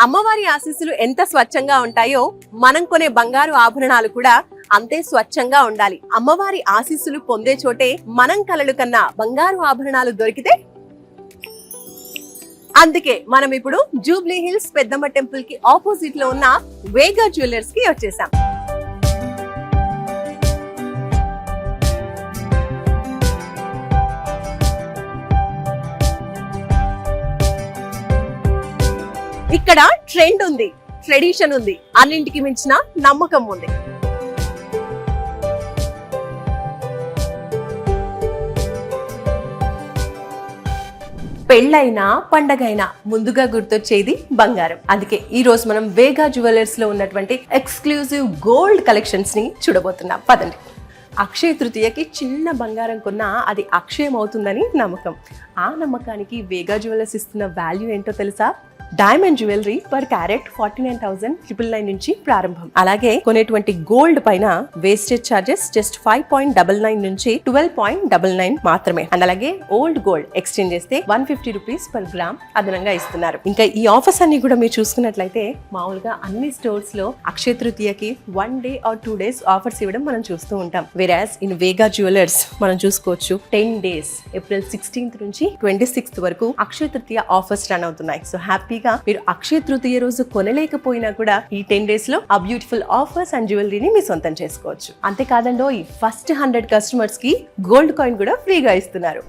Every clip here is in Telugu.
అమ్మవారి ఆశీస్సులు ఎంత స్వచ్ఛంగా ఉంటాయో మనం కొనే బంగారు ఆభరణాలు కూడా అంతే స్వచ్ఛంగా ఉండాలి. అమ్మవారి ఆశీస్సులు పొందే చోటే మనం కలలు కన్నా బంగారు ఆభరణాలు దొరికితే, అందుకే మనం ఇప్పుడు జూబ్లీ హిల్స్ పెద్దమ్మ టెంపుల్ కి ఆపోజిట్ లో ఉన్న వేగా జ్యువెలర్స్ కి వచ్చేసాం. ఇక్కడ ట్రెండ్ ఉంది, ట్రెడిషన్ ఉంది, అన్నింటికి మించిన నమ్మకం ఉంది. పెళ్ళైనా పండగైనా ముందుగా గుర్తొచ్చేది బంగారం. అందుకే ఈ రోజు మనం వేగా జ్యువెలర్స్ లో ఉన్నటువంటి ఎక్స్క్లూజివ్ గోల్డ్ కలెక్షన్స్ ని చూడబోతున్నాం. పదండి. అక్షయ తృతీయకి చిన్న బంగారం కొన్నా అది అక్షయం అవుతుందని నమ్మకం. ఆ నమ్మకానికి వేగా జ్యువెలర్స్ ఇస్తున్న వాల్యూ ఏంటో తెలుసా? డైమండ్ జ్యువెలరీ పర్ క్యారెట్ 49,999 నుంచి ప్రారంభం. అలాగే కొనేటువంటి గోల్డ్ పైన వేస్టేజ్ చార్జెస్ జస్ట్ 5.99 నుంచి 12.99 మాత్రమే. అండ్ అలాగే ఓల్డ్ గోల్డ్ ఎక్స్చేంజ్ చేస్తే 150 రూపీస్ పర్ గ్రామ్ అదనంగా ఇస్తున్నారు. ఇంకా ఈ ఆఫర్స్ అన్ని కూడా మీరు చూసుకున్నట్లయితే మామూలుగా అన్ని స్టోర్స్ లో అక్షయ తృతీయకి 1 డే ఆర్ 2 డేస్ ఆఫర్స్ ఇవ్వడం మనం చూస్తూ ఉంటాం. వెరాస్ ఇన్ వేగా జ్యువెలర్స్ మనం చూసుకోవచ్చు 10 డేస్ ఏప్రిల్ 16th నుంచి 26th వరకు అక్షయ తృతీయ ఆఫర్స్ రన్ అవుతున్నాయి. సో హ్యాపీ మీరు అక్షయ తృతీయ రోజు కొనలేకపోయినా కూడా ఈ 10 డేస్ లో ఆ బ్యూటిఫుల్ ఆఫర్స్ అండ్ జ్యువెలరీని మీ సొంతం చేసుకోవచ్చు. అంతేకాదండో ఈ ఫస్ట్ 100 కస్టమర్స్ కి గోల్డ్ కాయిన్ కూడా ఫ్రీగా ఇస్తున్నారు.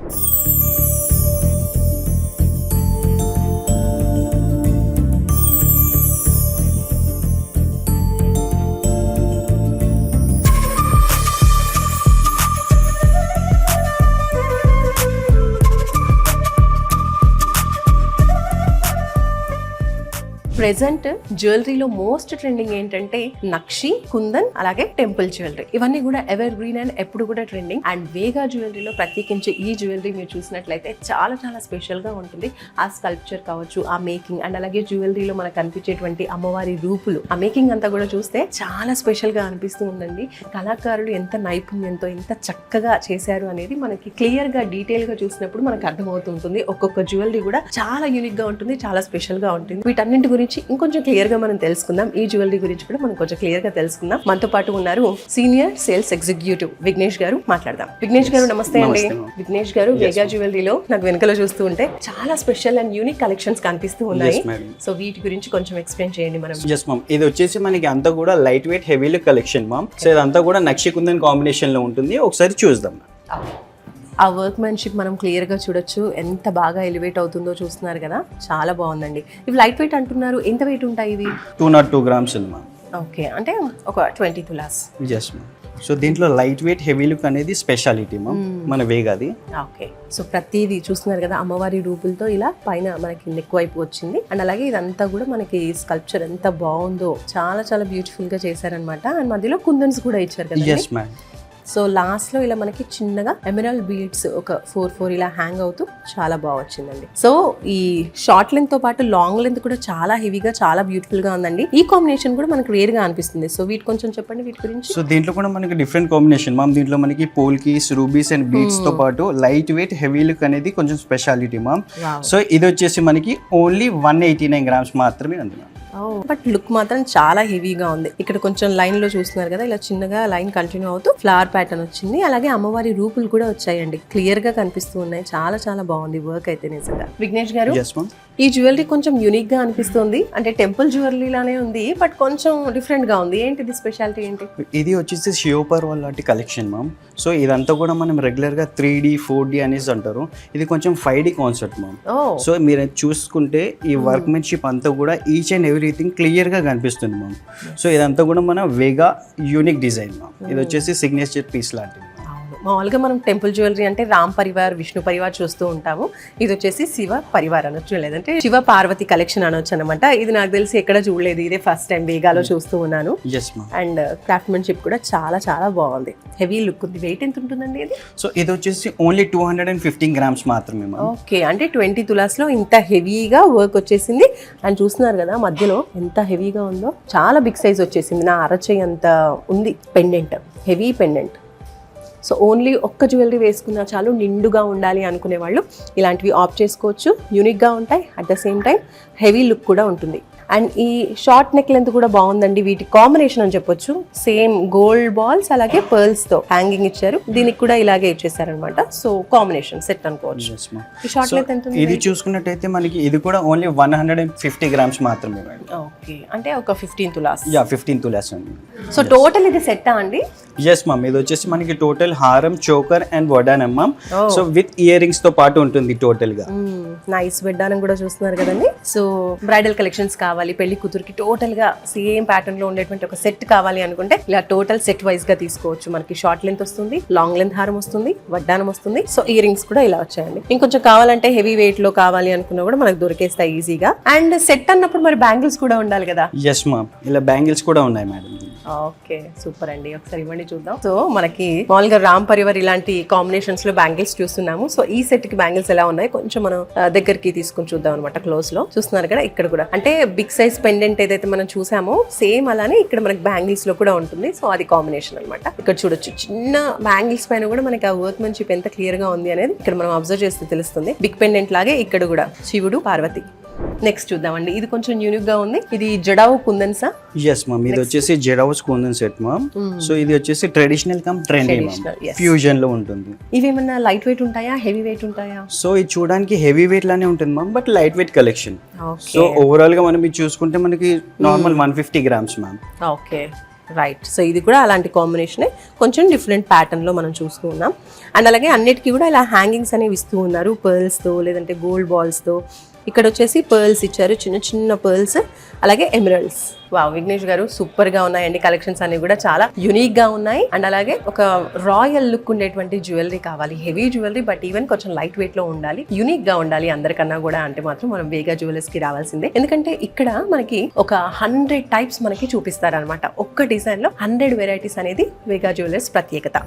ప్రెసెంట్ జ్యువెలరీలో మోస్ట్ ట్రెండింగ్ ఏంటంటే నక్షి, కుందన్, అలాగే టెంపుల్ జ్యువెలరీ. ఇవన్నీ కూడా ఎవర్ గ్రీన్ అండ్ ఎప్పుడు కూడా ట్రెండింగ్. అండ్ వేగా జ్యువెలరీలో ప్రత్యేకించి ఈ జ్యువెలరీ మీరు చూసినట్లయితే చాలా చాలా స్పెషల్ గా ఉంటుంది. ఆ స్కల్ప్చర్ కావచ్చు, ఆ మేకింగ్, అండ్ అలాగే జ్యువెలరీలో మనకు కనిపించేటువంటి అమ్మవారి రూపులు, ఆ మేకింగ్ అంతా కూడా చూస్తే చాలా స్పెషల్ గా అనిపిస్తూ ఉందండి. కళాకారులు ఎంత నైపుణ్యంతో ఎంత చక్కగా చేశారు అనేది మనకి క్లియర్ గా డీటెయిల్ గా చూసినప్పుడు మనకు అర్థమవుతుంటుంది. ఒక్కొక్క జ్యువెలరీ కూడా చాలా యూనిక్ గా ఉంటుంది, చాలా స్పెషల్ గా ఉంటుంది. వీటన్నింటి గురించి ఇంకొంచెం క్లియర్ గా మనం తెలుసుకుందాం. ఈ జ్యువెలరీ గురించి కూడా మనం కొంచెం క్లియర్ గా తెలుసుకుందాం. మనతో పాటు ఉన్నారు సీనియర్ సేల్స్ ఎగ్జిక్యూటివ్ విఘ్నేష్ గారు. మాట్లాడదాం. విఘ్నేష్ గారు నమస్తే అండి. విఘ్నేష్ గారు, వేగా జ్యువెలరీలో నాకు వెనకలో చూస్తూ ఉంటే చాలా స్పెషల్ అండ్ యూనిక్ కలెక్షన్స్ కనిపిస్తూ ఉన్నాయి. సో వీటి గురించి కొంచెం ఎక్స్ప్లెయిన్ చేయండి మనం. ఎస్ మ్యామ్, ఇది వచ్చేసి మనకి అంతా కూడా light weight heavy look collection ma'am. So ఇదంతా కూడా నక్షి కుందన్ కాంబినేషన్ లో ఉంటుంది. ఒకసారి చూద్దాం. ఆ వర్క్మెన్షిప్ మనం క్లియర్ గా చూడొచ్చు. ఎంత బాగా ఎలివేట్ అవుతుందో చూస్తున్నారు కదా, చాలా బాగుందండి. ఇవి లైట్ వెయిట్ అంటున్నారు, ఎంత వెయిట్ ఉంటాయి ఇవి? 202 grams మ్యామ్. ఓకే, అంటే ఒక 20 తులాస్. Yes ma'am. సో దీంట్లో లైట్ వెయిట్ హెవీ లుక్ అనేది స్పెషాలిటీ మ్యామ్ మన వేగాది. ఓకే, సో ప్రతిదీ చూస్తున్నారు కదా, అమ్మవారి రూపులతో ఇలా పైన మనకి నెక్ వైపు వచ్చింది. అండ్ అలాగే ఇదంతా కూడా మనకి స్కల్ప్చర్ ఎంత బాగుందో, చాలా చాలా బ్యూటిఫుల్ గా చేశారనమాట. అండ్ మధ్యలో కుందన్స్ కూడా ఇచ్చారు కదా. Yes ma'am. సో లాస్ట్ లో ఇలా మనకి చిన్నగా ఎమరాల్డ్ బీడ్స్ ఒక 4 ఇలా హ్యాంగ్ అవుతూ చాలా బాగా వచ్చిందండి. సో ఈ షార్ట్ లెంత్ తో పాటు లాంగ్ లెంత్ కూడా చాలా హెవీగా, చాలా బ్యూటిఫుల్ గా ఉందండి. ఈ కాంబినేషన్ కూడా మనకి రేర్ గా అనిపిస్తుంది. సో వీటి కొంచెం చెప్పండి వీటి గురించి. సో దీంట్లో కూడా మనకి డిఫరెంట్ కాంబినేషన్ మ్యామ్. దీంట్లో మనకి పోల్కీస్, రూబీస్ అండ్ బీడ్స్ తో పాటు లైట్ వెయిట్ హెవీ లుక్ అనేది కొంచెం స్పెషాలిటీ మ్యామ్. సో ఇది వచ్చేసి మనకి ఓన్లీ 189 grams మాత్రమే ఉంది మ్యామ్. బట్ లుక్ మాత్రం చాలా హెవీగా ఉంది. ఇక్కడ కొంచెం లైన్ లో చూస్తున్నారు కదా, ఇలా చిన్నగా లైన్ కంటిన్యూ అవుతూ ఫ్లవర్ ప్యాటర్న్ వచ్చింది. అలాగే అమ్మవారి రూపులు కూడా వచ్చాయండి, క్లియర్ గా కనిపిస్తూ ఉన్నాయి. చాలా చాలా బాగుంది వర్క్ అయితే నిజంగా. విఘ్నేష్ గారు, ఈ జ్యువెలరీ కొంచెం యూనిక్ గా అనిపిస్తుంది. అంటే టెంపుల్ జ్యువెలరీ లానే ఉంది, బట్ కొంచెం డిఫరెంట్ గా ఉంది. ఏంటిది స్పెషాలిటీ ఏంటి? ఇది వచ్చేసి శివపర్వల్ లాంటి కలెక్షన్ మ్యామ్. సో ఇదంతా కూడా మనం రెగ్యులర్ గా 3D 4D అనేసి అంటారు. ఇది కొంచెం 5D కాన్సెప్ట్ మ్యామ్. సో మీరు చూసుకుంటే ఈ వర్క్మెన్షిప్ అంతా కూడా ఈచ్ అండ్ ఎవ్రీథింగ్ క్లియర్ గా కనిపిస్తుంది మ్యామ్. సో ఇదంతా కూడా మన వేగా యూనిక్ డిజైన్ మ్యామ్. ఇది వచ్చేసి సిగ్నేచర్ పీస్ లాంటిది. మామూలుగా మనం టెంపుల్ జ్యువెలరీ అంటే రామ్ పరివార్, విష్ణు పరివార్ చూస్తూ ఉంటాము. ఇది వచ్చేసి శివ పరివార్ అనొచ్చు, లేదంటే శివ పార్వతి కలెక్షన్ అనొచ్చు అనమాట. ఇది నాకు తెలిసి ఎక్కడ చూడలేదు, ఇదే ఫస్ట్ టైం వేగాలో చూస్తూ ఉన్నాను. అండ్ క్రాఫ్ట్మెన్షిప్ కూడా చాలా చాలా బాగుంది, హెవీ లుక్ ఉంది. వెయిట్ ఎంత ఉంటుందండి ఇది? సో ఇది వచ్చేసి ఓన్లీ 215 grams మాత్రమే. ఓకే, అంటే 20 తులాస్ లో ఇంత హెవీగా వర్క్ వచ్చేసింది. అండ్ చూస్తున్నారు కదా మధ్యలో ఎంత హెవీగా ఉందో, చాలా బిగ్ సైజ్ వచ్చేసింది. నా అరచేయి అంత ఉంది pendant, heavy pendant. So only ఒక్క జ్యువెలరీ వేసుకున్నా చాలు, నిండుగా ఉండాలి అనుకునే వాళ్ళు ఇలాంటివి ఆప్ట్ చేసుకోవచ్చు. యూనిక్గా ఉంటాయి, at the same time heavy look కూడా ఉంటుంది. అండ్ ఈ షార్ట్ నెక్ లెంత్ కూడా బాగుందండి, వీటి కాంబినేషన్ అని చెప్పొచ్చు. సేమ్ గోల్డ్ బాల్స్ అలాగే పర్ల్స్ తో హ్యాంగింగ్ ఇచ్చారు, దీనికి కూడా ఇలాగే ఇచ్చేసారనమాట. సో కాంబినేషన్ సెట్ అనుకోవచ్చు. ఈ షార్ట్ లెంత్ ఎంత? ఇది చూసుకున్నట్టయితే మనకి ఇది కూడా ఓన్లీ 150 grams మాత్రమే మేడం. ఓకే, అంటే ఒక 15 తులాస్. 15 తులాస్ అండి. సో టోటల్ ఇది సెట్టా అండి? ఎస్ మ్యామ్, ఇది వచ్చేసి మనకి టోటల్ హారం, చోకర్ అండ్ వడ్డానం ma'am. So with ear rings తో పాటు ఉంటుంది టోటల్ గా. నైస్ వడ్డానం కూడా చూస్తున్నారు కదండి. సో బ్రైడల్ కలెక్షన్స్ కావాలి, పెళ్లి కూతురికి టోటల్ గా సేమ్ ప్యాటర్న్ లో ఉండేటువంటి ఒక సెట్ కావాలి అనుకుంటే ఇలా టోటల్ సెట్ వైజ్ గా తీసుకోవచ్చు. మనకి షార్ట్ లెంత్ వస్తుంది, లాంగ్ లెంత్ హారం వస్తుంది, వడ్డానం వస్తుంది. సో ఇయర్ రింగ్స్ కూడా ఇలా వచ్చాయండి. ఇంకొంచెం కావాలంటే హెవీ వెయిట్ లో కావాలి అనుకున్నా కూడా మనకు దొరికేస్తాయి ఈజీగా. అండ్ సెట్ అన్నప్పుడు మరి బ్యాంగిల్స్ కూడా ఉండాలి కదా? ఎస్ మ్యామ్, ఇలా బ్యాంగిల్స్ కూడా ఉన్నాయి మేడం. ఓకే, సూపర్ అండి. ఒకసారి ఇవ్వండి చూద్దాం. సో మనకి మామూలుగా రామ్ పరివార్ ఇలాంటి కాంబినేషన్స్ లో బ్యాంగిల్స్ చూస్తున్నాము. సో ఈ సెట్ కి బ్యాంగిల్స్ ఎలా ఉన్నాయి కొంచెం మనం దగ్గరికి తీసుకుని చూద్దాం అనమాట. క్లోజ్ లో చూస్తున్నారు కదా, ఇక్కడ కూడా అంటే బిగ్ సైజ్ పెండెంట్ ఏదైతే మనం చూసామో సేమ్ అలానే ఇక్కడ మనకి బ్యాంగిల్స్ లో కూడా ఉంటుంది. సో అది కాంబినేషన్ అనమాట. ఇక్కడ చూడొచ్చు, చిన్న బ్యాంగిల్స్ పైన కూడా మనకి ఆ వర్క్మెన్షిప్ ఎంత క్లియర్ గా ఉంది అనేది ఇక్కడ మనం అబ్జర్వ్ చేస్తే తెలుస్తుంది. బిగ్ పెండెంట్ లాగే ఇక్కడ కూడా శివుడు, పార్వతి. నెక్స్ట్ చూద్దామండి, ఇది కొంచెం యూనిక్ గా ఉంది. ఇది జడావు కుందన్సా? ఎస్ మ్యామ్, ఇది వచ్చేసి జడావుస్ కుందన్ సెట్ మ్యామ్. సో ఇది వచ్చేసి traditional come trendy ma'am, fusion లో ఉంటుంది. ఇవి ఏమన్నా లైట్ వెయిట్ ఉంటాయా, హెవీ వెయిట్ ఉంటాయా? సో ఇది చూడడానికి హెవీ వెయిట్ లానే ఉంటుంది ma'am, but light weight collection. So overall గా మనం ఇది చూసుకుంటే మనకి normal 150 grams ma'am. Okay, right. So ఇది కూడా అలాంటి కాంబినేషనే, కొంచెం డిఫరెంట్ ప్యాటర్న్ లో మనం చూస్తూ ఉన్నాం. అండ్ అలాగే అన్నిటికీ కూడా ఇలా హ్యాంగింగ్స్ అనేవి ఇస్తూ ఉన్నారు, పర్ల్స్ తో లేదంటే గోల్డ్ బాల్స్ తో. ఇక్కడ వచ్చేసి పర్ల్స్ ఇచ్చారు, చిన్న చిన్న పర్ల్స్, అలాగే ఎమరల్డ్స్. వావ్, విఘ్నేష్ గారు సూపర్ గా ఉన్నాయండి. కలెక్షన్స్ అనేవి కూడా చాలా యూనిక్ గా ఉన్నాయి. అండ్ అలాగే ఒక రాయల్ లుక్ ఉండేటువంటి జ్యువెలరీ కావాలి, హెవీ జ్యువెలరీ బట్ ఈవెన్ కొంచెం లైట్ వెయిట్ లో ఉండాలి, యూనిక్ గా ఉండాలి అందరికన్నా కూడా అంటే మాత్రం మనం వేగా జ్యువెలర్స్ కి రావాల్సిందే. ఎందుకంటే ఇక్కడ మనకి ఒక 100 టైప్స్ మనకి చూపిస్తారనమాట. ఒక్క డిజైన్ లో 100 వెరైటీస్ అనేది వేగా జ్యువెలర్స్ ప్రత్యేకత.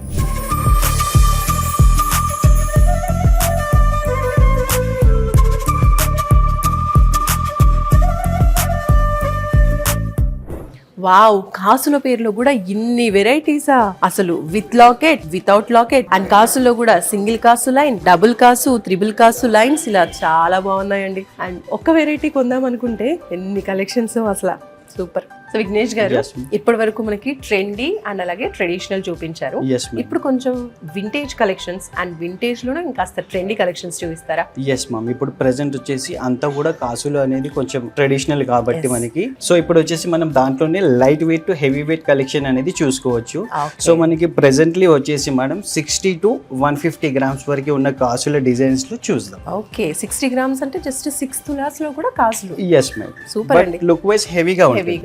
వావ్, కాసుల పేర్లో కూడా ఇన్ని వెరైటీసా అసలు! With locket, without locket, and కాసుల్లో కూడా సింగిల్ కాసు లైన్, డబుల్ కాసు, త్రిబుల్ కాసు లైన్స్, ఇలా చాలా బాగున్నాయండి. అండ్ ఒక్క వెరైటీ కొందాం అనుకుంటే ఎన్ని కలెక్షన్స్ అసలు, సూపర్. సో విఘ్నేష్ గారు, ఇప్పటి వరకు మనకి ట్రెండీ అండ్ అలాగే ట్రెడిషనల్ చూపించారు. ఇప్పుడు కొంచెం వింటేజ్ కలెక్షన్స్ అండ్ వింటేజ్ లోనే ఇంకాస్త ట్రెండీ కలెక్షన్స్ చూపిస్తారా? ఎస్ మ్యామ్, ఇప్పుడు ప్రెసెంట్ వచ్చేసి అంతా కూడా కాసులు అనేది కొంచెం ట్రెడిషనల్ కాబట్టి మనకి. సో ఇప్పుడు వచ్చేసి మనం దాంట్లోనే light weight to heavy weight collection అనేది చూసుకోవచ్చు. సో మనకి ప్రెసెంట్లీ వచ్చేసి మేడం 60 to 150 grams వరకు ఉన్న కాసుల డిజైన్స్ లో చూద్దాం. ఓకే, 60 grams అంటే జస్ట్ 6 తులాస్ లో కూడా కాసులు. ఎస్ మ్యామ్, సూపర్ అండి. లుక్ వైస్ హెవీగా ఉంటుంది.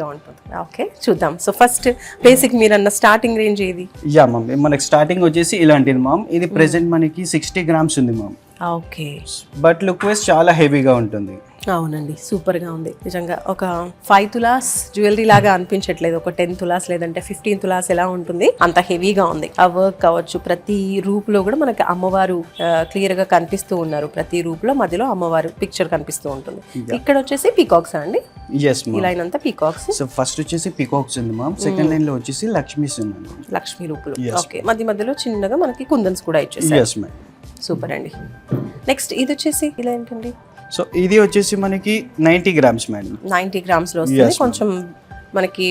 ఓకే, చూద్దాం. సో ఫస్ట్ బేసిక్ మీరు అన్న స్టార్టింగ్ రేంజ్ ఏది? యా మ్యామ్, మనకి స్టార్టింగ్ వచ్చేసి ఇలాంటిది మ్యామ్. ఇది ప్రెసెంట్ మనకి 60 grams ఉంది ma'am. Okay, but look wise చాలా హెవీగా ఉంటుంది. అవునండి, సూపర్ గా ఉంది నిజంగా. ఒక 5 తులాస్ జ్యువెలరీ లాగా అనిపించట్లేదు, ఒక 10 తులాస్ లేదంటే 15 తులాస్ ఎలా ఉంటుంది అంత హెవీగా ఉంది. ఆ వర్క్ కావచ్చు, ప్రతి రూప్ లో కూడా మనకి అమ్మవారు క్లియర్ గా కనిపిస్తూ ఉన్నారు. ప్రతి రూప్ లో మధ్యలో అమ్మవారు పిక్చర్ కనిపిస్తూ ఉంటుంది. ఇక్కడ వచ్చేసి పీకాక్స్ అండి. ఎస్ మ్యామ్, ఈ లైన్ అంతా పీకాక్స్. సో ఫస్ట్ వచ్చేసి పీకాక్స్ ఉంది మ్యామ్, సెకండ్ లైన్ లో వచ్చేసి లక్ష్మీస్ ఉంది, లక్ష్మీ రూపులు. ఓకే, మధ్యలో చిన్నగా మనకి కుందన్స్ కూడా ఇచ్చేసారు. ఎస్ మ్యామ్, సూపర్ అండి. నెక్స్ట్ ఇది వచ్చేసి ఇలా ఏంటండి? సో ఇది వచ్చేసి మనకి 90 grams మేడం. 90 grams లో వస్తుంది. కొంచెం మనకి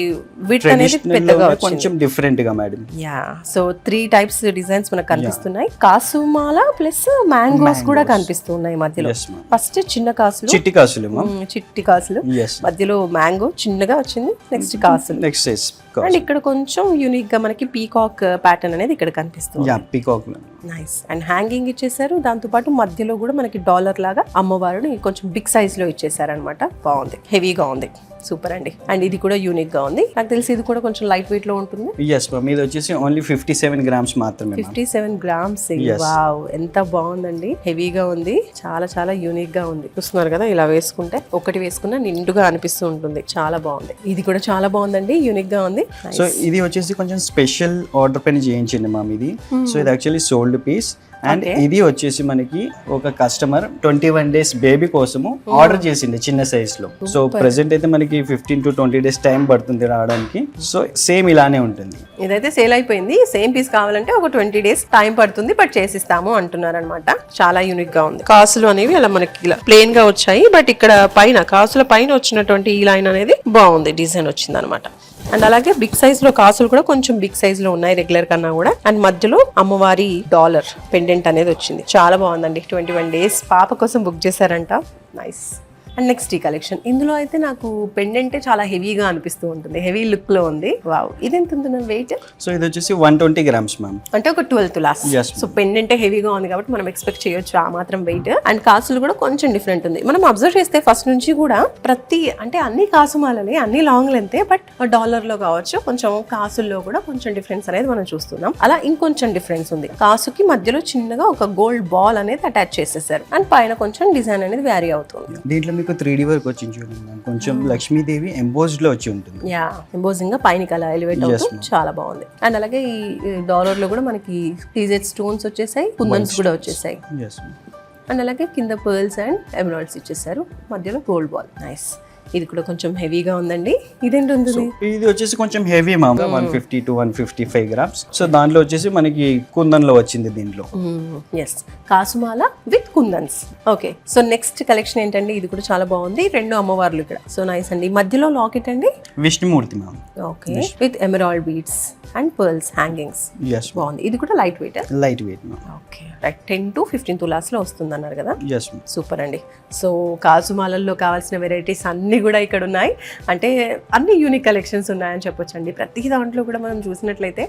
విడ్త్ అనేది పెద్దగా కొంచెం డిఫరెంట్ గా madam. Yeah, so 3 types designs మనకు కనిపిస్తున్నాయి. కాసుమాల ప్లస్ మ్యాంగోస్ కూడా కనిపిస్తున్నాయి మధ్యలో. ఫస్ట్ చిన్న కాసులు, చిట్టి కాసులు, చిట్టి కాసులు, మధ్యలో మ్యాంగో చిన్నగా వచ్చింది. నెక్స్ట్ కాసులు, నెక్స్ట్ సైజ్. అండ్ ఇక్కడ కొంచెం యూనిక్ గా మనకి పీకాక్ ప్యాటర్న్ అనేది ఇక్కడ కనిపిస్తుంది. Peacock nice. అండ్ హ్యాంగింగ్ ఇచ్చేసారు, దాంతో పాటు మధ్యలో కూడా మనకి డాలర్ లాగా అమ్మవారిని కొంచెం బిగ్ సైజ్ లో ఇచ్చేసారు అనమాట. బాగుంది, హెవీగా ఉంది, సూపర్ అండి. అండ్ ఇది కూడా యూనిక్ గా ఉంది. నాకు తెలిసి ఇది కూడా కొంచెం లైట్ వెయిట్ లో ఉంటుంది. ఎస్ మ్యామ్, ఇది వచ్చేసి ఓన్లీ 57 grams మాత్రమే. 57 grams. వావ్, ఎంత బాగుందండి, హెవీగా ఉంది, చాలా చాలా యూనిక్ గా ఉంది. చూస్తున్నారు కదా, ఇలా వేసుకుంటే ఒకటి వేసుకున్నా నిండుగా అనిపిస్తూ ఉంటుంది. చాలా బాగుంది. ఇది కూడా చాలా బాగుందండి, యూనిక్ గా ఉంది. సో ఇది వచ్చేసి కొంచెం స్పెషల్ ఆర్డర్ పైన చేయించింది మ్యామ్ ఇది. సో ఇది యాక్చువల్లీ సోల్డ్ పీస్ అండ్ ఇది వచ్చేసి మనకి ఒక కస్టమర్ 21 days బేబీ కోసము ఆర్డర్ చేసింది చిన్న సైజ్ లో. సో ప్రెసెంట్ అయితే మనకి 15 to 20 days టైం పడుతుంది రావడానికి. సో సేమ్ ఇలానే ఉంటుంది. ఇదైతే సేల్ అయిపోయింది. సేమ్ పీస్ కావాలంటే ఒక 20 days టైం పడుతుంది, బట్ చేసిస్తాము అంటున్నారు అనమాట. చాలా యూనిక్ గా ఉంది. కాసులు అనేవి అలా మనకి ఇలా ప్లెయిన్ గా వచ్చాయి, బట్ ఇక్కడ పైన కాసుల పైన వచ్చినటువంటి ఈ లైన్ అనేది బాగుంది, డిజైన్ వచ్చింది అనమాట. అండ్ అలాగే బిగ్ సైజ్ లో కాసులు కూడా కొంచెం బిగ్ సైజ్ లో ఉన్నాయి రెగ్యులర్ కన్నా కూడా. అండ్ మధ్యలో అమ్మవారి డాలర్ పెండెంట్ అనేది వచ్చింది, చాలా బాగుందండి. 21 days పాప కోసం బుక్ చేశారంట. నైస్. అండ్ నెక్స్ట్ ఈ కలెక్షన్, ఇందులో అయితే నాకు పెండెంటే చాలా హెవీగా అనిపిస్తూ ఉంటుంది, హెవీ లుక్ లో ఉంది. వావ్, ఇది ఎంత ఉంటుంది వెయిట్? సో ఇది వచ్చేసి 120 grams మ్యామ్, అంటే ఒక 12 tulas. సో పెండెంటే హెవీగా ఉంది కాబట్టి మనం ఎక్స్పెక్ట్ చేయొచ్చు ఆ మాత్రం వెయిట్. అండ్ కాసులు కూడా కొంచెం డిఫరెంట్ ఉంది. మనం అబ్జర్వ్ చేస్తే ఫస్ట్ నుంచి కూడా ప్రతి అంటే అన్ని కాసుమాలని అన్ని లాంగ్ లెంతే, బట్ డాలర్ లో కావచ్చు కొంచెం కాసుల్లో కూడా కొంచెం డిఫరెన్స్ అనేది మనం చూస్తున్నాం. అలా ఇంకొంచెం డిఫరెన్స్ ఉంది. కాసుకి మధ్యలో చిన్నగా ఒక గోల్డ్ బాల్ అనేది అటాచ్ చేసేసారు అండ్ పైన కొంచెం డిజైన్ అనేది వ్యారీ అవుతుంది. దీంట్లో మీకు 3D వర్క్ వచ్చింది చూడండి, కొంచెం లక్ష్మీదేవి ఎంబోజ్డ్ లో వచ్చి ఉంటుంది. యా, ఎంబోజింగ్ గా పైన అలా ఎలివేట్ అవుతూ చాలా బాగుంది. అండ్ అలాగే ఈ డాలర్ లో కూడా మనకి సీజెడ్ స్టోన్స్ వచ్చేసాయి, కుందన్స్ కూడా వచ్చేసాయి. అండ్ అలాగే కింద పర్ల్స్ అండ్ ఎమరాల్డ్స్ ఇచ్చేసారు, మధ్యలో గోల్డ్ బాల్. నైస్. ఇది కూడా కొంచెం హెవీగా ఉందండి. ఇదేంటి ఉంటుంది? ఇది వచ్చేసి కొంచెం హెవీ మామూలు 150 to 155 grams. సో దాంట్లో వచ్చేసి మనకి కుందన్లో వచ్చింది దీంట్లో. ఎస్, కాసుమాల with kundans. Okay, so next collection ఏంటండి? ఇది కూడా చాలా బాగుంది, 2 అమ్మవార్లు ఇక్కడ. సో నైస్ అండి. మధ్యలో లాకెట్ అండి, Vishnumurthy ma'am. Okay, with emerald beads and pearls hangings. బాగుంది. ఇది కూడా light weight. Light weight ma'am. Okay, right. 10 to 15 tulas లో వస్తుంది అన్నారు కదా. Yes ma'am. సూపర్ అండి. సో కాసుమాలల్లో కావాల్సిన వెరైటీస్ అన్ని కూడా ఇక్కడ ఉన్నాయి. అంటే అన్ని యూనిక్ కలెక్షన్స్ ఉన్నాయని చెప్పొచ్చండి. ప్రతి దాంట్లో కూడా మనం చూసినట్లయితే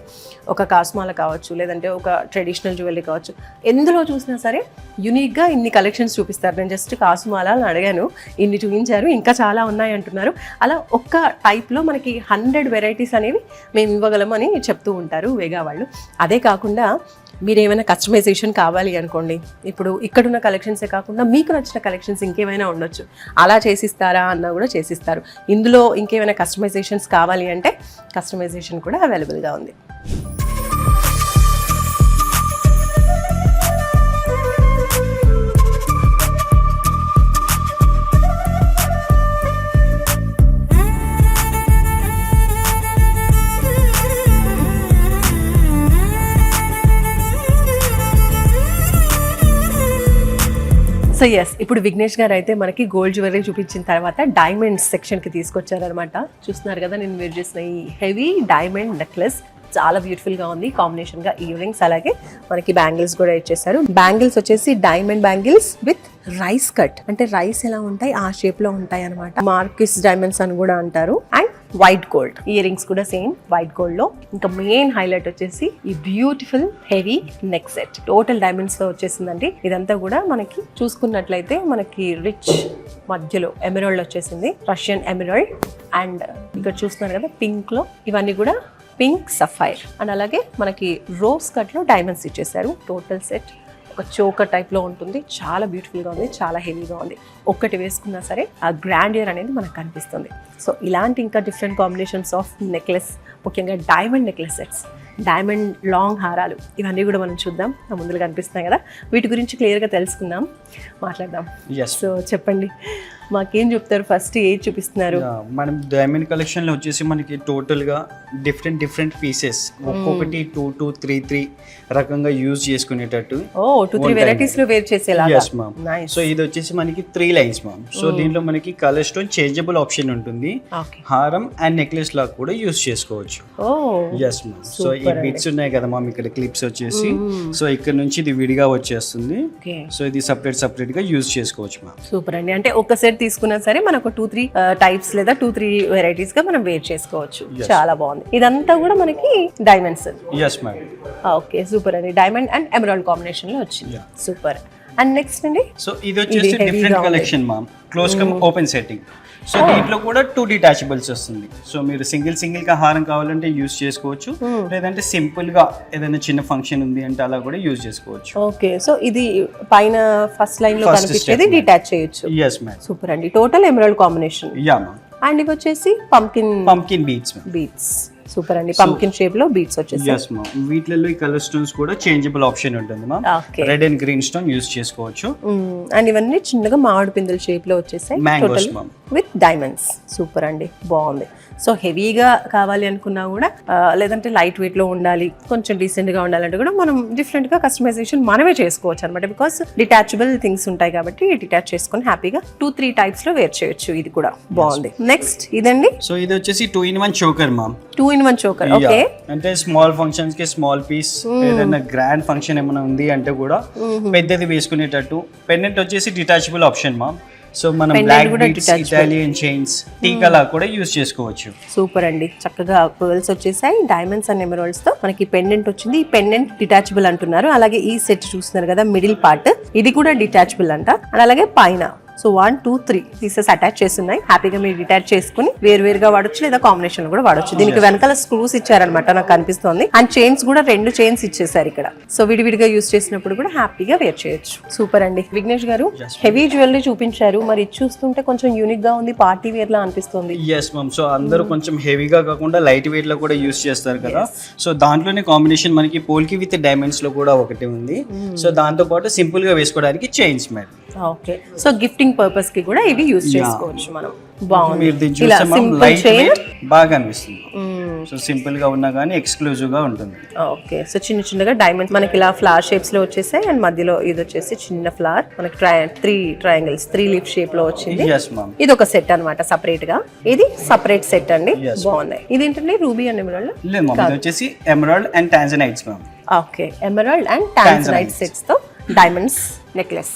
ఒక కాసుమాల కావచ్చు, లేదంటే ఒక ట్రెడిషనల్ జ్యువెలరీ కావచ్చు, ఎందులో చూసినా సరే యూనిక్గా ఇన్ని కలెక్షన్స్ చూపిస్తారు. నేను జస్ట్ కాసుమాల అని అడిగాను, ఇన్ని చూపించారు, ఇంకా చాలా ఉన్నాయి అంటున్నారు. అలా ఒక్క టైప్లో మనకి 100 వెరైటీస్ అనేవి మేము ఇవ్వగలమని చెప్తూ ఉంటారు వేగా వాళ్ళు. అదే కాకుండా మీరు ఏమైనా కస్టమైజేషన్ కావాలి అనుకోండి, ఇప్పుడు ఇక్కడున్న కలెక్షన్సే కాకుండా మీకు నచ్చిన కలెక్షన్స్ ఇంకేమైనా ఉండొచ్చు, అలా చేసిస్తారా అన్నా కూడా చేసిస్తారు. ఇందులో ఇంకేమైనా కస్టమైజేషన్స్ కావాలి అంటే కస్టమైజేషన్ కూడా అవైలబుల్గా ఉంది. సో ఎస్, ఇప్పుడు విఘ్నేష్ గారు అయితే మనకి గోల్డ్ జ్యువెలరీ చూపించిన తర్వాత డైమండ్స్ సెక్షన్కి తీసుకొచ్చారనమాట. చూస్తున్నారు కదా, నేను వేర్ చేసిన ఈ హెవీ డైమండ్ నెక్లెస్ చాలా బ్యూటిఫుల్గా ఉంది. కాంబినేషన్గా ఇయర్ రింగ్స్, అలాగే మనకి బ్యాంగిల్స్ కూడా ఇచ్చేసారు. బ్యాంగిల్స్ వచ్చేసి diamond bangles with rice cut, అంటే రైస్ ఎలా ఉంటాయి ఆ షేప్ లో ఉంటాయి అనమాట. మార్కిస్ డైమండ్స్ అని కూడా అంటారు. And white gold ear rings కూడా సేమ్ వైట్ గోల్డ్ లో. ఇంకా మెయిన్ హైలైట్ వచ్చేసి ఈ beautiful heavy neck set, total diamonds తో వచ్చేసిందండి. ఇదంతా కూడా మనకి చూసుకున్నట్లయితే మనకి రిచ్ మధ్యలో ఎమరాల్డ్ వచ్చేసింది, రష్యన్ ఎమరాల్డ్. అండ్ ఇక్కడ చూస్తున్నారు కదా పింక్ లో, ఇవన్నీ కూడా పింక్ సఫైర్. అండ్ అలాగే మనకి రోజ్ కట్ లో డైమండ్స్ ఇచ్చేసారు. టోటల్ సెట్ ఒక చోకర్ టైప్ లో ఉంటుంది, చాలా బ్యూటిఫుల్ గా ఉంది, చాలా హెవీగా ఉంది. ఒక్కటి వేసుకున్నా సరే ఆ గ్రాండియర్ అనేది మనకు కనిపిస్తుంది. సో ఇలాంటి ఇంకా డిఫరెంట్ కాంబినేషన్స్ ఆఫ్ నెక్లెస్, ముఖ్యంగా diamond necklace sets, diamond long హారాలు, ఇవన్నీ కూడా మనం చూద్దాం. నా ముందుగా కనిపిస్తున్నాయి కదా, వీటి గురించి క్లియర్గా తెలుసుకుందాం, మాట్లాడదాం. సో చెప్పండి, మాకేం చెప్తారు? ఫస్ట్ ఏది చూపిస్తున్నారు? మనం డైమండ్ కలెక్షన్ లో వచ్చేసి మనకి టోటల్ గా డిఫరెంట్ పీసెస్, ఒక్కొక్కటి 2 to 3 రకంగా యూజ్ చేసుకునేటట్టు. 2-3 వెరైటీస్ లో వేర్ చేసేలాగా. yes ma'am. సో ఇది వచ్చేసి మనకి 3 లైన్స్ మ్యామ్. సో దీంట్లో మనకి కలర్ స్టోన్ చేంజబుల్ ఆప్షన్ ఉంటుంది, హారం అండ్ నెక్లెస్ లాగా కూడా యూజ్ చేసుకోవచ్చు. yes ma'am. సో ఈ బిట్స్ ఉన్నాయి కదా మ్యామ్, ఇక్కడ క్లిప్స్ వచ్చేసి, సో ఇక్కడ నుంచి ఇది విడిగా వచ్చేస్తుంది. సో ఇది సపరేట్ గా యూజ్ చేసుకోవచ్చు మ్యామ్. సూపర్ అండి. అంటే ఒక సెట్ తీసుకున్నా సరే మనకు 2-3 టైప్స్ లేదా 2-3 వెరైటీస్ గా మనం వేర్ చేసుకోవచ్చు. చాలా బాగుంది. ఇదంతా కూడా మనకి diamonds. yes ma'am. Okay, super అండి. డైమండ్ అండ్ ఎమరాల్డ్ కాంబినేషన్ లో వచ్చింది. సూపర్. అండ్ నెక్స్ట్ అండి, సో ఇది వచ్చేసి different collection ma'am, close come open setting. So దీంట్లో కూడా 2 డిటాచబుల్స్ వస్తుంది. సో మీరు సింగిల్ గా హారం కావాలంటే యూజ్ చేసుకోవచ్చు, లేదంటే సింపుల్ గా ఏదైనా చిన్న ఫంక్షన్ ఉంది అంటే అలా కూడా యూజ్ చేసుకోవచ్చు. ఓకే, సో ఇది పైన ఫస్ట్ లైన్ లో కనిపించేది డిటాచ్ చేయొచ్చు. yes ma'am. సూపర్ అండి. Total emerald combination. Yeah ma'am. And ఇవి వచ్చేసి పంకిన్ బీడ్స్. సూపర్ అండి, పంకిన్ షేప్ లో బీట్స్ వచ్చేసి. ఎస్ మ్యామ్, వీటిలలో ఈ కలర్ స్టోన్స్ కూడా చేంజబుల్ ఆప్షన్ ఉంటుంది ma'am. Okay, red and green stone use చేసుకోవచ్చు. అండ్ ఇవన్నీ చిన్నగా మామిడి పిందెల షేప్ లో వచ్చేసాయి, mangoes ma'am with diamonds. Super అండి, బాగుంది. సో హెవీగా కావాలి అనుకున్నా కూడా లేదంటే లైట్ వెయిట్ లో ఉండాలి, కొంచెం డీసెంట్ గా ఉండాలంటే కూడా మనం డిఫరెంట్ గా కస్టమైజేషన్ మనమే చేసుకోవచ్చు అనమాట. బికాస్ డిటాచబుల్ థింగ్స్ ఉంటాయి కాబట్టి డిటాచ్ చేసుకొని హ్యాపీగా 2-3 టైప్స్ లో వేర్ చేయొచ్చు. ఇది కూడా బాగుంది. నెక్స్ట్ ఇదండి, సో ఇది వచ్చేసి 2-in-1 choker ma'am. 2-in-1 choker. Okay, అంటే స్మాల్ ఫంక్షన్స్ కి స్మాల్ పీస్, ఏదైనా గ్రాండ్ ఫంక్షన్ ఏమైనా ఉంది అంటే కూడా పెద్దది వేసుకునేటట్టు. పెండెంట్ వచ్చేసి డిటాచబుల్ ఆప్షన్ మ్యామ్. సో మనం బ్లాక్ బీడ్స్, ఇటాలియన్ చైన్స్, టీకాలా కూడా యూస్ చేసుకోవచ్చు. సూపర్ అండి, చక్కగా పర్ల్స్ వచ్చేసాయి, డైమండ్స్ అండ్ ఎమరాల్డ్స్ తో మనకి పెండెంట్ వచ్చింది. ఈ పెండెంట్ డిటాచబుల్ అంటున్నారు. అలాగే ఈ సెట్ చూస్తున్నారు కదా, మిడిల్ పార్ట్ ఇది కూడా డిటాచబుల్ అంట. అండ్ అలాగే పైన సో 1, 2, 3 పీసెస్ అటాచ్ చేస్తున్నాయి. హ్యాపీగా మీరు డిటాచ్ చేసుకుని వేరువేరుగా వాడొచ్చు, లేదా కాంబినేషన్ కూడా వాడొచ్చు. దీనికి వెనకాల స్క్రూస్ ఇచ్చారనమాట, నాకు కనిపిస్తుంది. అండ్ చైన్స్ కూడా 2 చైన్స్ ఇచ్చేసారు ఇక్కడ. సో విడివిడిగా యూస్ చేసినప్పుడు కూడా హ్యాపీగా వేర్ చేయొచ్చు. సూపర్ అండి. విఘ్నేష్ గారు, హెవీ జ్యువెలరీ చూపించారు, మరి ఇది చూస్తుంటే కొంచెం యూనిక్ గా ఉంది, పార్టీ వేర్ లా అనిపిస్తుంది. ఎస్ మ్యామ్, సో అందరూ కొంచెం హెవీగా కాకుండా లైట్ వెయిట్ లో కూడా యూస్ చేస్తారు కదా. సో దాంట్లోనే కాంబినేషన్ మనకి పోల్కి విత్ డైమండ్స్ లో కూడా ఒకటి ఉంది. సో దాంతో పాటు సింపుల్ గా వేసుకోవడానికి chains madam. Okay, so gifting purpose కి కూడా ఇవి యూస్ చేసుకోవచ్చు మనం. బాగుంది, మీరు దీన్ని చూస్తే లైట్ వెయిట్ బాగా అనిపిస్తుంది. సో సింపుల్ గా ఉన్నా కానీ ఎక్స్క్లూజివ్ గా ఉంటుంది. ఓకే, సో చిన్న చిన్నగా డైమండ్ మనకి ఇలా ఫ్లవర్ షేప్స్ లో వచ్చేసాయి. అండ్ మధ్యలో ఇది వచ్చేసి చిన్న ఫ్లవర్ మనకి 3 ట్రయాంగిల్స్ 3 లీఫ్ షేప్ లో వచ్చింది. ఇది ఒక సెట్ అన్నమాట, సపరేట్ గా. ఇది సపరేట్ సెట్ అండి, బాగున్నాయి. ఇది ఏంటండి, రూబీ అండ్ ఎమరాల్డ్? లేదు మ్యామ్, ఇది వచ్చేసి emerald and tanzanites ma'am. Okay, emerald and tanzanite sets తో డైమండ్స్ నెక్లెస్.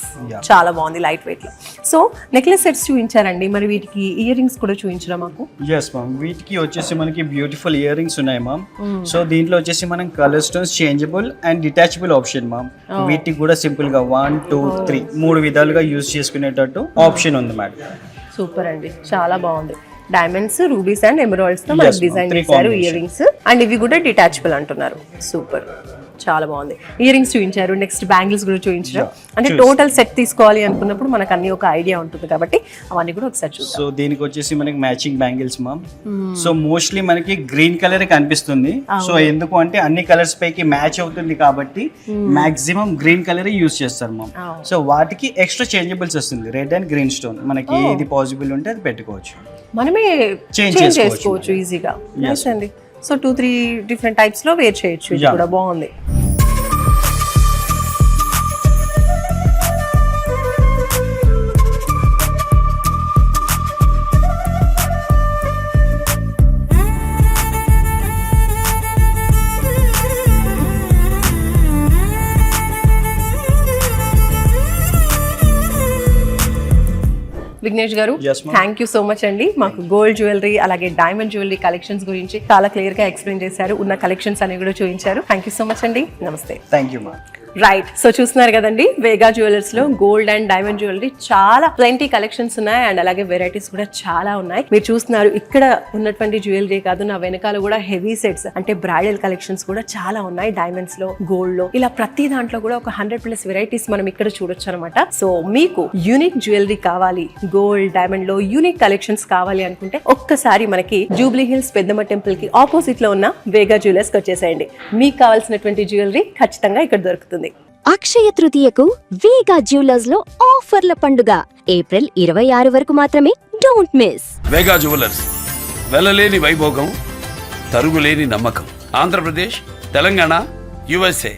చాలా బాగుంది, లైట్ వెయిట్ లో. సో నెక్లెస్ సెట్స్ చూపించారండి, మరి వీటికి ఇయర్ రింగ్స్ కూడా చూపించరా మాకు? ఎస్ మ్యామ్, వీటికి వచ్చేసి మనకి బ్యూటిఫుల్ ఇయర్ రింగ్స్ ఉన్నాయి మ్యామ్. సో దీంట్లో వచ్చేసి మనం colour stones changeable and detachable option ma'am. వీటికి కూడా సింపుల్ గా 1, 2, 3 3 విధాలుగా యూజ్ చేసుకునేటట్టు ఆప్షన్ ఉంది మేడం. సూపర్ అండి, చాలా బాగుంది. డైమండ్స్, రూబీస్ అండ్ ఎమరాల్డ్స్ తో మనకి డిజైన్ చేశారు ఇయర్ రింగ్స్. అండ్ ఇవి కూడా డిటాచబుల్ అంటున్నారు. సూపర్, చాలా బాగుంది. ఇయర్ రింగ్స్ చూపించారు, నెక్స్ట్ బ్యాంగిల్స్ కూడా చూపించారు. అంటే టోటల్ సెట్ తీసుకోవాలి అనుకున్నప్పుడు మనకు అన్ని ఒక ఐడియా ఉంటుంది కాబట్టి అవన్నీ కూడా ఒకసారి చూద్దాం. సో దీనికి వచ్చేసి మనకి matching bangles ma'am. So mostly మనకి గ్రీన్ కలర్ కనిపిస్తుంది. సో ఎందుకు అంటే అన్ని కలర్స్ పైకి మ్యాచ్ అవుతుంది కాబట్టి మాక్సిమం గ్రీన్ కలర్ యూస్ చేస్తారు మ్యామ్. సో వాటికి ఎక్స్ట్రా చేంజబుల్స్ వస్తుంది, రెడ్ అండ్ గ్రీన్ స్టోన్. మనకి ఏది పాసిబుల్ ఉంటే అది పెట్టుకోవచ్చు, మనమే చేంజ్ చేసుకోవచ్చు ఈజీగా. నైస్ అండి. సో 2-3 డిఫరెంట్ టైప్స్ లో వేర్ చేయొచ్చు. ఇది కూడా బాగుంది. విఘ్నేష్ గారు, థ్యాంక్ యూ సో మచ్ అండి. మాకు గోల్డ్ జ్యువెలరీ అలాగే డైమండ్ జ్యువెలరీ కలెక్షన్స్ గురించి చాలా క్లియర్ గా ఎక్స్ప్లెయిన్ చేశారు, ఉన్న కలెక్షన్స్ అనేవి కూడా చూపించారు. థ్యాంక్ యూ సో మచ్ అండి. నమస్తే. Thank you ma'am. Right, so చూస్తున్నారు కదండి, వేగా జ్యువెలర్స్ లో గోల్డ్ అండ్ డైమండ్ జ్యువెలరీ చాలా ప్లెంటీ కలెక్షన్స్ ఉన్నాయి. అండ్ అలాగే వెరైటీస్ కూడా చాలా ఉన్నాయి. మీరు చూస్తున్నారు, ఇక్కడ ఉన్నటువంటి జ్యువెలరీ కాదు, నా వెనకాల కూడా హెవీ సెట్స్ అంటే బ్రైడల్ కలెక్షన్స్ కూడా చాలా ఉన్నాయి. డైమండ్స్ లో, గోల్డ్ లో, ఇలా ప్రతి దాంట్లో కూడా ఒక 100+ వెరైటీస్ మనం ఇక్కడ చూడొచ్చు అనమాట. సో మీకు యూనిక్ జ్యువెలరీ కావాలి, గోల్డ్ డైమండ్ లో యూనిక్ కలెక్షన్స్ కావాలి అనుకుంటే ఒక్కసారి మనకి జూబ్లీ హిల్స్ పెద్దమ్మ టెంపుల్ కి ఆపోజిట్ లో ఉన్న వేగా జ్యువెలర్స్ కి వచ్చేసేయండి. మీకు కావాల్సినటువంటి జ్యువెలరీ ఖచ్చితంగా ఇక్కడ దొరుకుతుంది. అక్షయ తృతీయకు వేగా జ్యువెలర్స్ లో ఆఫర్ల పండుగ ఏప్రిల్ 26 వరకు మాత్రమే. Don't miss. Vega jewellers, వెలలేని Vaibhogam, తరుగులేని నమ్మకం. ఆంధ్రప్రదేశ్, తెలంగాణ, USA.